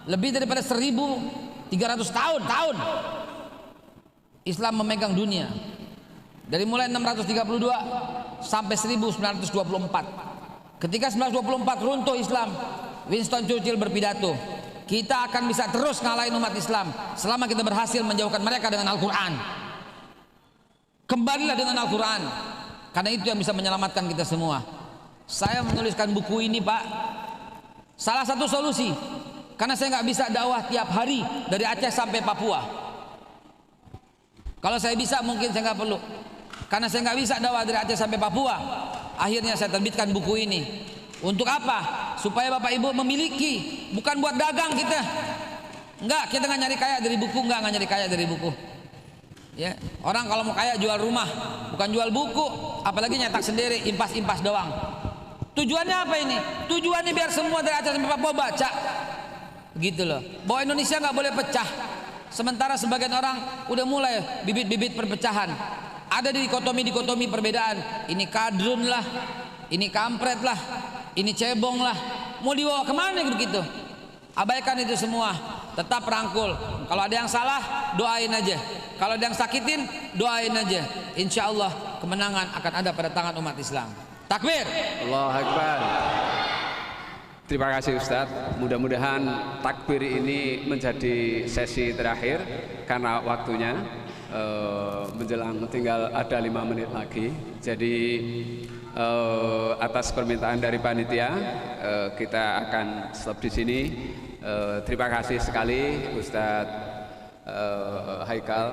Lebih daripada 1300 tahun Islam memegang dunia. Dari mulai 632 sampai 1924. Ketika 1924 runtuh Islam, Winston Churchill berpidato, kita akan bisa terus ngalahin umat Islam selama kita berhasil menjauhkan mereka dengan Al-Quran. Kembalilah dengan Al-Quran, karena itu yang bisa menyelamatkan kita semua. Saya menuliskan buku ini Pak, salah satu solusi, karena saya nggak bisa dakwah tiap hari dari Aceh sampai Papua. Kalau saya bisa mungkin saya nggak perlu, karena saya nggak bisa dakwah dari Aceh sampai Papua. Akhirnya saya terbitkan buku ini. Untuk apa? Supaya Bapak Ibu memiliki, bukan buat dagang kita. Enggak, kita nggak nyari kaya dari buku, nggak nyari kaya dari buku. Ya, orang kalau mau kaya jual rumah, bukan jual buku, apalagi nyetak sendiri, impas doang. Tujuannya apa ini? Tujuannya biar semua dari Aceh sampai Papua baca. Gitu loh. Bahwa Indonesia nggak boleh pecah. Sementara sebagian orang udah mulai bibit-bibit perpecahan. Ada dikotomi perbedaan. Ini kadrun lah, ini kampret lah, ini cebong lah. Mau dibawa kemana begitu? Abaikan itu semua. Tetap rangkul. Kalau ada yang salah, doain aja. Kalau ada yang sakitin, doain aja. Insya Allah kemenangan akan ada pada tangan umat Islam. Takbir. Allahu Akbar. Terima kasih Ustadz. Mudah-mudahan takbir ini menjadi sesi terakhir karena waktunya menjelang tinggal ada 5 menit lagi. Jadi atas permintaan dari panitia kita akan stop di sini. Terima kasih sekali Ustadz Haikal.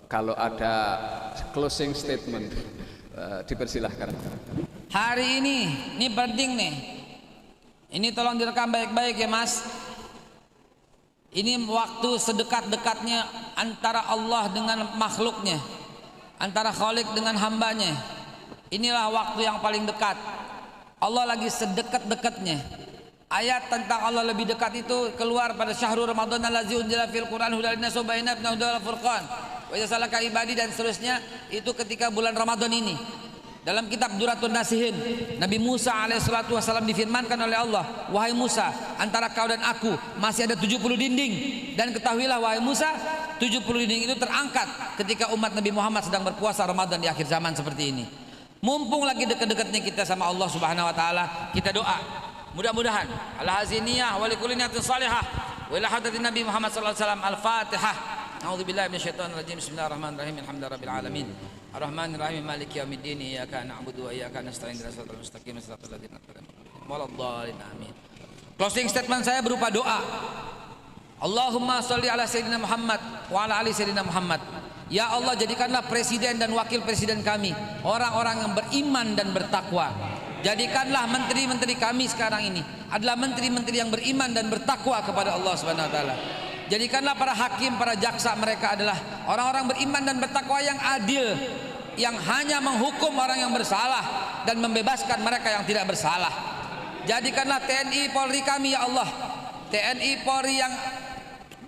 Kalau ada closing statement dipersilahkan. Hari ini penting nih. Ini tolong direkam baik-baik ya Mas. Ini waktu sedekat-dekatnya antara Allah dengan makhluknya, antara Khalik dengan hambanya. Inilah waktu yang paling dekat. Allah lagi sedekat-dekatnya. Ayat tentang Allah lebih dekat itu keluar pada syahrul Ramadan allazi unzila fil Qur'an hudal linnas wa bayyinatin minal furqan. Wa idza salaka ibadi dan seterusnya itu ketika bulan Ramadan ini. Dalam kitab Duratun Nasihin, Nabi Musa alaihissalatu wassalam difirmankan oleh Allah, wahai Musa, antara kau dan aku masih ada 70 dinding. Dan ketahuilah wahai Musa, 70 dinding itu terangkat ketika umat Nabi Muhammad sedang berpuasa Ramadan di akhir zaman seperti ini. Mumpung lagi dekat-dekatnya kita sama Allah Subhanahu wa taala, kita doa. Mudah-mudahan al-haziniyah wa likulli niyatin salihah wa ila hadratin Nabi Muhammad sallallahu alaihi wasallam. Al-Fatihah. A'udzubillahi minasyaitonir rajim. Bismillahirrahmanirrahim. Alhamdulillahirabbil alamin. Arrahmanir rahim maliki yaumiddin. Iyyaka na'budu wa iyyaka nasta'in. Shiratal mustaqim shiratal ladzina an'amta 'alaihim waladdallin. Amin. Closing statement saya berupa doa. Allahumma sholli ala sayyidina Muhammad wa ala ali sayyidina Muhammad. Ya Allah, jadikanlah presiden dan wakil presiden kami orang-orang yang beriman dan bertakwa. Jadikanlah menteri-menteri kami sekarang ini adalah menteri-menteri yang beriman dan bertakwa kepada Allah Subhanahu wa taala. Jadikanlah para hakim, para jaksa mereka adalah orang-orang beriman dan bertakwa yang adil, yang hanya menghukum orang yang bersalah dan membebaskan mereka yang tidak bersalah. Jadikanlah TNI Polri kami ya Allah, TNI Polri yang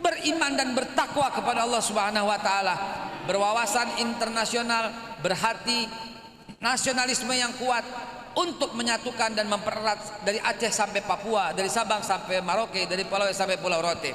beriman dan bertakwa kepada Allah Subhanahu wa taala, berwawasan internasional, berhati nasionalisme yang kuat untuk menyatukan dan mempererat dari Aceh sampai Papua, dari Sabang sampai Merauke, dari Pulau sampai Pulau Rote.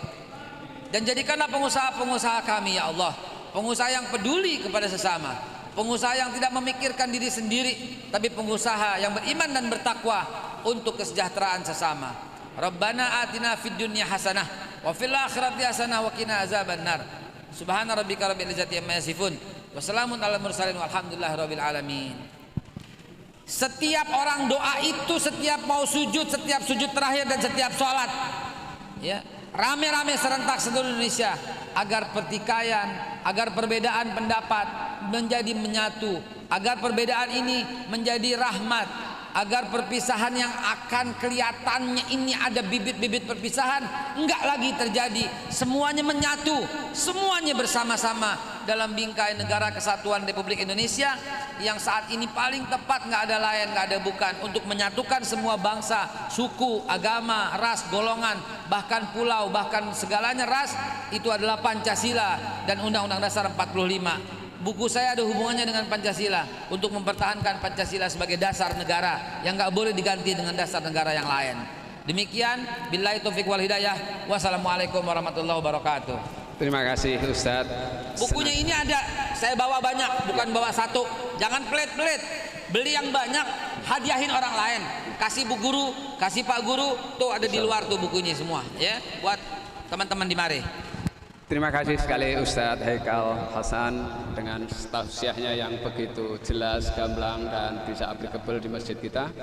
Dan jadikanlah pengusaha-pengusaha kami ya Allah, pengusaha yang peduli kepada sesama, pengusaha yang tidak memikirkan diri sendiri, tapi pengusaha yang beriman dan bertakwa untuk kesejahteraan sesama. Rabbana atina fid dunya hasanah wa fil akhirati hasanah wa qina azabannar. Subhana rabbika rabbil izzati amma yasifun wa salamun alal mursalin walhamdulillahi rabbil alamin. Setiap orang doa itu setiap mau sujud, setiap sujud terakhir dan setiap sholat, ya, rame-rame serentak seluruh Indonesia agar pertikaian, agar perbedaan pendapat menjadi menyatu, agar perbedaan ini menjadi rahmat, agar perpisahan yang akan kelihatannya ini ada bibit-bibit perpisahan enggak lagi terjadi, semuanya menyatu, semuanya bersama-sama dalam bingkai negara kesatuan Republik Indonesia yang saat ini paling tepat, nggak ada lain, nggak ada bukan, untuk menyatukan semua bangsa, suku, agama, ras, golongan, bahkan pulau, bahkan segalanya ras, itu adalah Pancasila dan Undang-Undang Dasar 45. Buku saya ada hubungannya dengan Pancasila, untuk mempertahankan Pancasila sebagai dasar negara yang nggak boleh diganti dengan dasar negara yang lain. Demikian, billahi taufiq wal hidayah. Wassalamualaikum warahmatullahi wabarakatuh. Terima kasih Ustadz. Bukunya ini ada, saya bawa banyak, bukan bawa satu. Jangan pelit-pelit, beli yang banyak, hadiahin orang lain. Kasih bu guru, kasih pak guru, tuh ada di luar tuh bukunya semua, ya, buat teman-teman di mari. Terima kasih sekali Ustadz Haikal Hasan dengan tausiahnya yang begitu jelas, gamblang dan bisa applicable di masjid kita.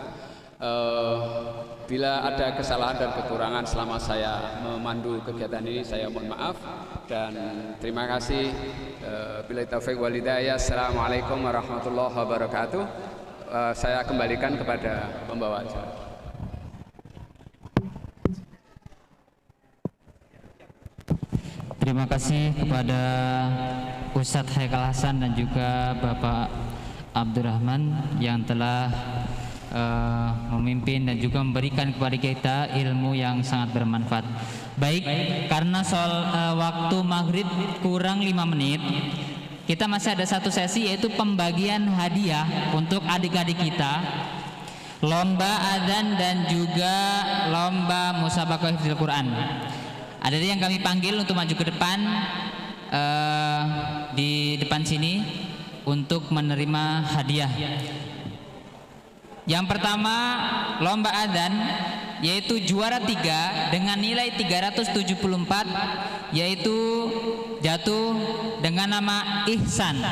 Bila ada kesalahan dan kekurangan selama saya memandu kegiatan ini, saya mohon maaf dan terima kasih. Billahi taufiq wal hidayah. Assalamualaikum warahmatullahi wabarakatuh. Saya kembalikan kepada pembawa acara. Terima kasih kepada Ustadz Haikal Hasan dan juga Bapak Abdurrahman yang telah memimpin dan juga memberikan kepada kita ilmu yang sangat bermanfaat. Baik, karena soal waktu maghrib kurang 5 menit, kita masih ada satu sesi, yaitu pembagian hadiah untuk adik-adik kita, lomba adzan dan juga lomba musabaqah hifdzil Quran. Ada yang kami panggil untuk maju ke depan, di depan sini untuk menerima hadiah. Yang pertama lomba adzan, yaitu juara 3 dengan nilai 374, yaitu jatuh dengan nama Ihsan.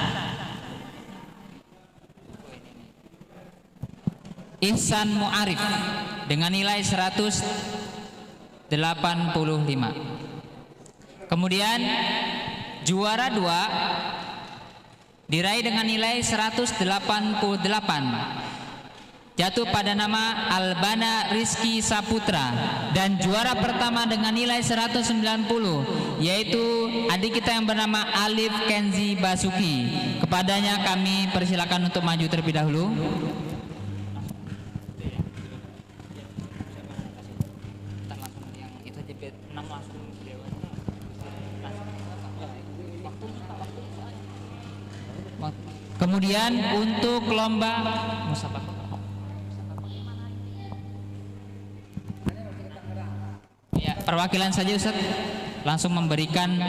Ihsan Mu'arif dengan nilai 185. Kemudian juara 2 diraih dengan nilai 188, jatuh pada nama Albana Rizky Saputra. Dan juara pertama dengan nilai 190, yaitu adik kita yang bernama Alif Kenzi Basuki. Kepadanya kami persilakan untuk maju terlebih dahulu. Kemudian untuk lomba musabaqah, ya, perwakilan saja Ustaz langsung memberikan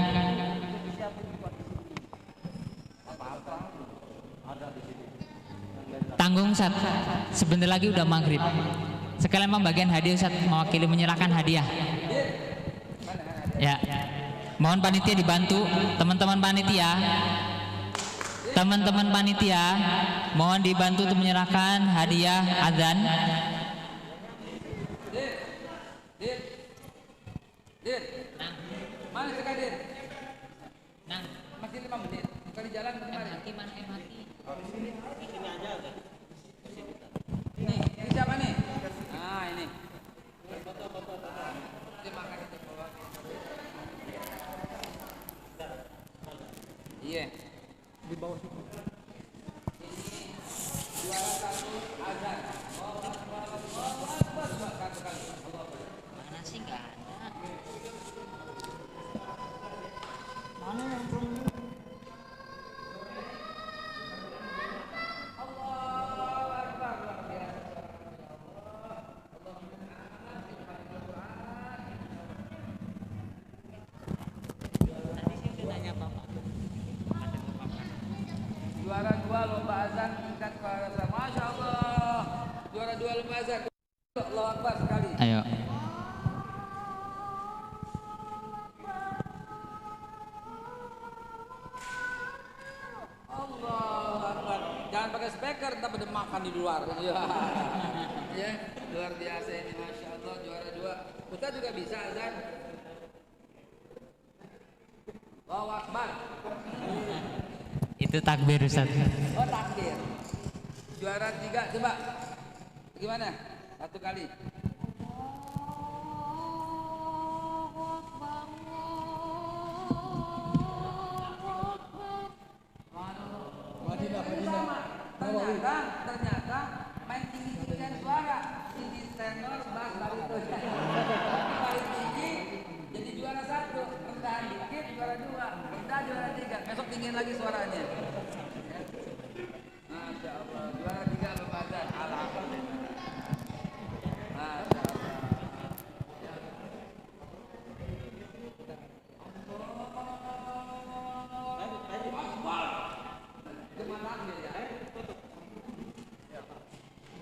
tanggung Ustaz. Sebentar lagi udah maghrib. Sekalian pembagian hadiah Ustaz, mewakili menyerahkan hadiah. Ya. Mohon panitia dibantu, teman-teman panitia. Teman-teman panitia, mohon dibantu untuk menyerahkan hadiah azan. Dir, mana sekarang Dir? Nang, masih 5 menit. Bukan di jalan kemarin. MHT mana MHT? Ini siapa nih? Nah ini. Dia makan itu bawah. Iya. Di bawah situ. Ini juara 1 azan. Satu kali. Mana sih nggak ada? Mana yang Juara 2 lomba azan tingkat kelas. Masya Allah. Juara 2 lomba azan. Allahu Akbar sekali. Ayo. Allahu Akbar. Jangan pakai speaker, tapi pada makan di luar. Ya. Ya, luar biasa ini, Masya Allah. Juara 2. Ustaz juga bisa azan. Allahu Akbar. Itu takbir Ustaz. Oh takbir. Juara 3 coba. Gimana? Satu kali. Ternyata main tinggi-tinggian suara. Tinggi tenor, bass, bariton. Paling tinggi jadi juara 1. Rendahan dikit juara 2. Rendah juara 3. Besok tinggiin lagi suaranya. Masya Allah. Juara 3 lomba azan. Alhamdulillah. Masya Allah.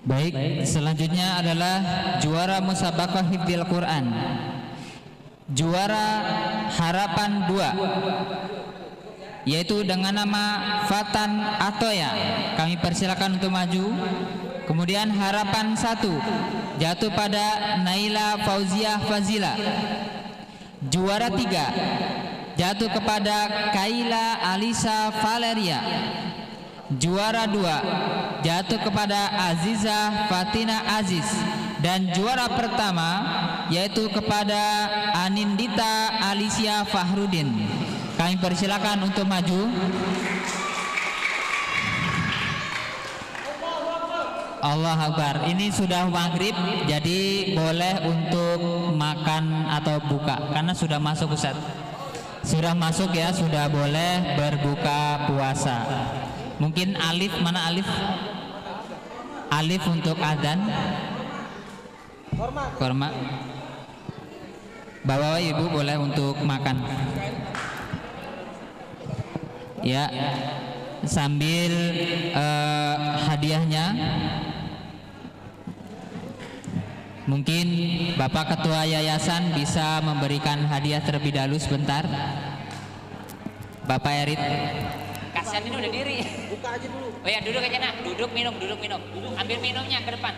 Baik, selanjutnya adalah juara musabaqah hifdzil Quran. Juara harapan 2, yaitu dengan nama Fatan Atoya. Kami persilakan untuk maju. Kemudian harapan 1 jatuh pada Naila Fauziah Fazila. Juara 3 jatuh kepada Kaila Alisa Valeria. Juara 2 jatuh kepada Aziza Fatina Aziz. Dan juara pertama yaitu kepada Anindita Alicia Fahrudin. Kami persilakan untuk maju. Allah Akbar. Ini sudah maghrib, jadi boleh untuk makan atau buka karena sudah masuk Ustaz. Sudah masuk ya, sudah boleh berbuka puasa. Mungkin Alif, mana Alif? Alif untuk adzan. Korma. Bapak Ibu boleh untuk makan. Ya, sambil hadiahnya. Mungkin Bapak Ketua Yayasan bisa memberikan hadiah terlebih dahulu sebentar. Bapak Erit. Kasihan ini udah diri. Buka aja dulu. Oh ya, duduk aja nak. Duduk minum. Ambil minumnya ke depan.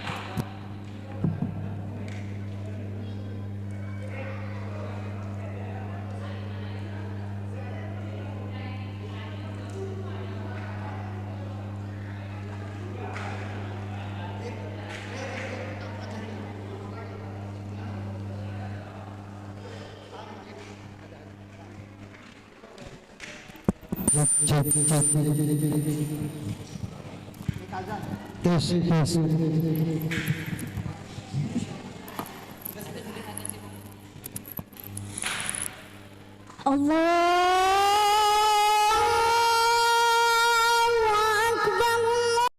Tes. Allah